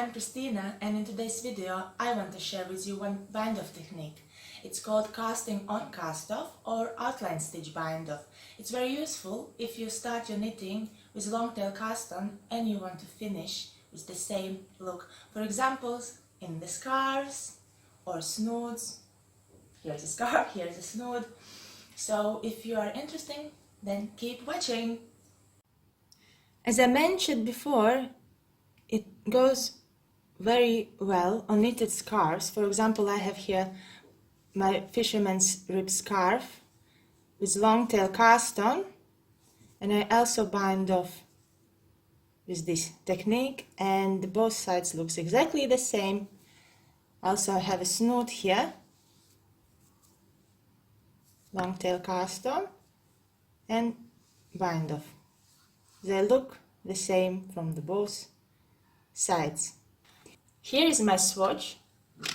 I'm Christina, and in today's video I want to share with you one bind-off technique. It's called casting on cast-off or outline stitch bind-off. It's very useful if you start your knitting with long-tail cast-on and you want to finish with the same look. For example, in the scarves or snoods. Here's a scarf, here's a snood. So if you are interested, then keep watching. As I mentioned before, it goes very well on knitted scarves. For example, I have here my fisherman's rib scarf with long tail cast on, and I also bind off with this technique, and both sides looks exactly the same. Also I have a snood here, long tail cast on and bind off. They look the same from the both sides. Here is my swatch.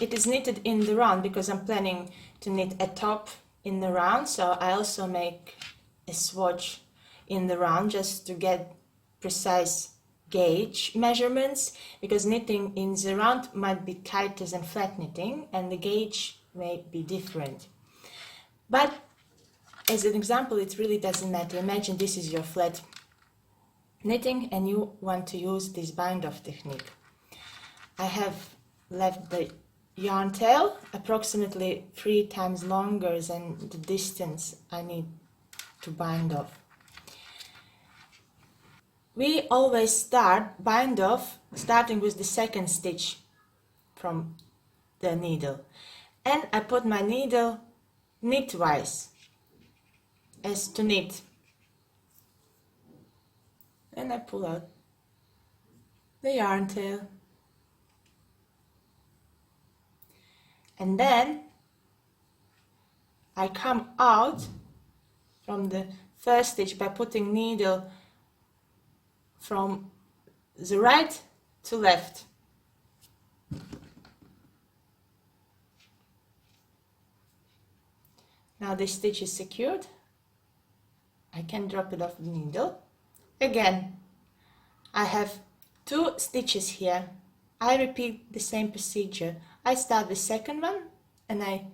It is knitted in the round because I'm planning to knit a top in the round, so I also make a swatch in the round just to get precise gauge measurements, because knitting in the round might be tighter than flat knitting and the gauge may be different. But as an example, it really doesn't matter. Imagine this is your flat knitting and you want to use this bind off technique. I have left the yarn tail approximately 3 times longer than the distance I need to bind off. We always start bind off starting with the second stitch from the needle, and I put my needle knitwise as to knit, and I pull out the yarn tail, and then I come out from the first stitch by putting needle from the right to left. Now this stitch is secured. I can drop it off the needle. Again, I have 2 stitches here. I repeat the same procedure. I start the second one and I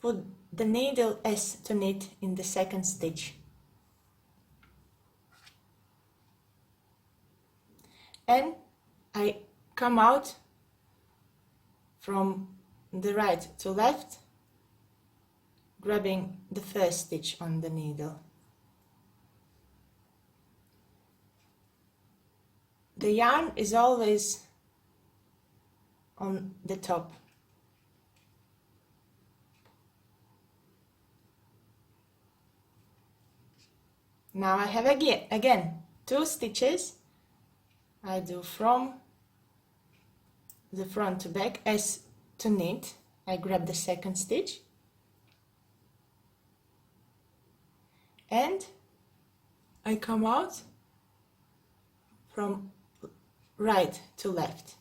put the needle as to knit in the second stitch. And I come out from the right to left, grabbing the first stitch on the needle. The yarn is always on the top. Now I have again 2 stitches. I do from the front to back as to knit. I grab the second stitch and I come out from right to left.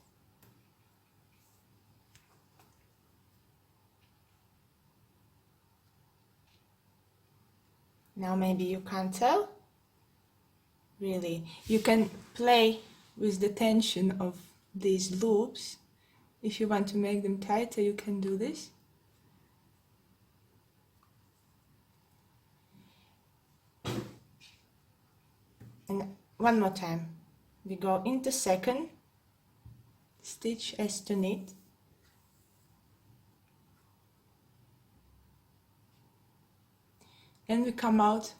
Now maybe you can't tell. Really, you can play with the tension of these loops. If you want to make them tighter, you can do this. And one more time. We go into second stitch as to knit. And we come out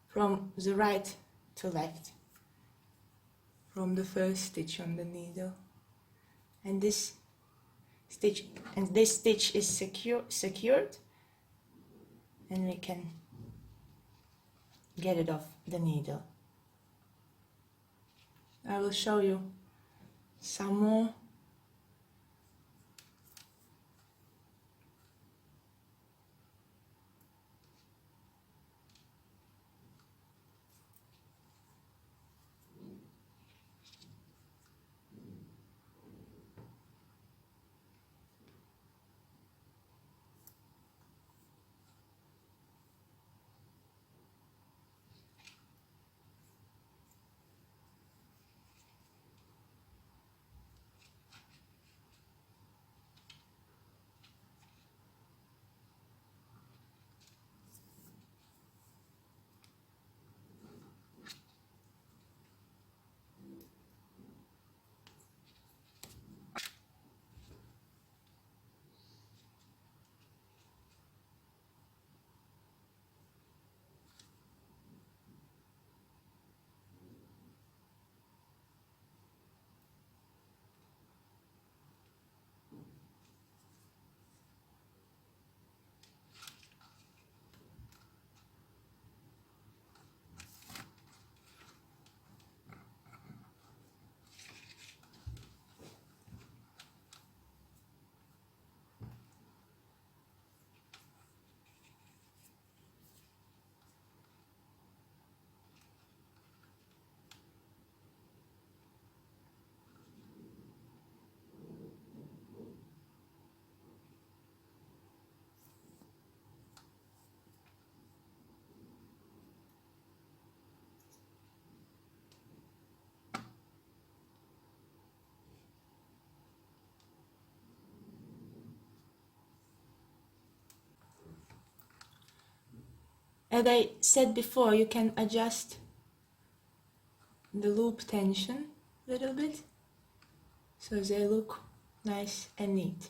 from the right to left, from the first stitch on the needle, and this stitch is secured, and we can get it off the needle. I will show you some more. As I said before, you can adjust the loop tension a little bit so they look nice and neat.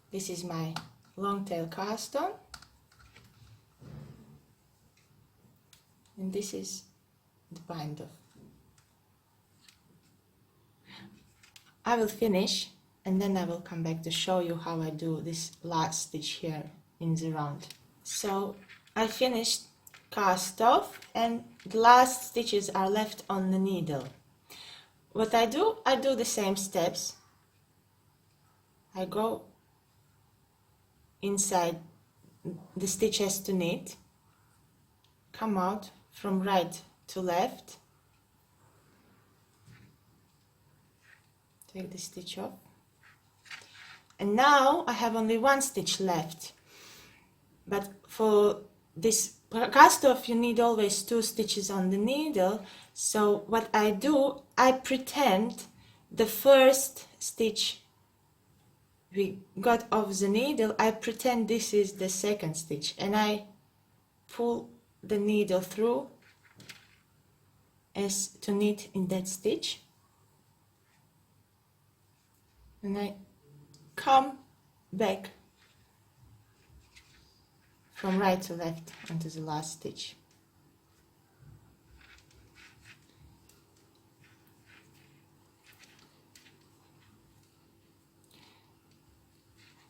This is my Longtail cast on, and this is the bind-off. I will finish and then I will come back to show you how I do this last stitch here in the round. So I finished cast off and the last stitches are left on the needle. What I do the same steps. I go inside the stitches to knit, come out from right to left, take the stitch off, and now I have only one stitch left. But for this cast off you need always 2 stitches on the needle, so what I do, I pretend the first stitch we got off the needle, I pretend this is the second stitch, and I pull the needle through as to knit in that stitch, and I come back from right to left onto the last stitch.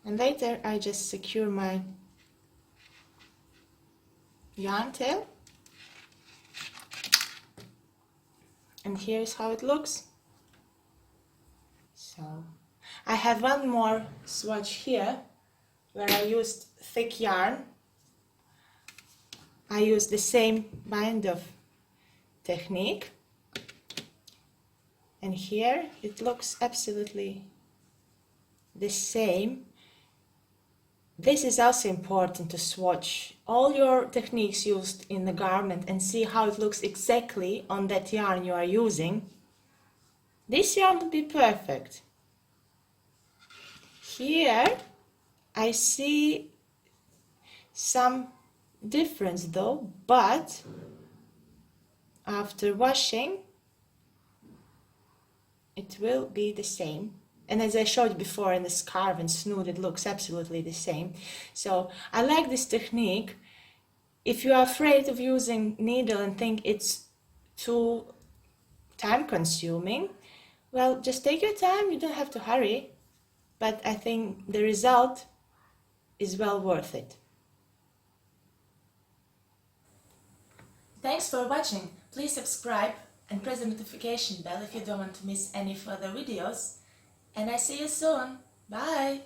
And later I just secure my yarn tail, and here's how it looks. So I have one more swatch here where I used thick yarn. I used the same bind-off technique, and here it looks absolutely the same. This is also important to swatch all your techniques used in the garment and see how it looks exactly on that yarn you are using. This yarn will be perfect. Here I see some difference though, but after washing it will be the same. And as I showed you before in the scarf and snood, it looks absolutely the same. So I like this technique. If you are afraid of using needle and think it's too time consuming, well, just take your time, you don't have to hurry. But I think the result is well worth it. Thanks for watching. Please subscribe and press the notification bell if you don't want to miss any further videos. And I see you soon. Bye!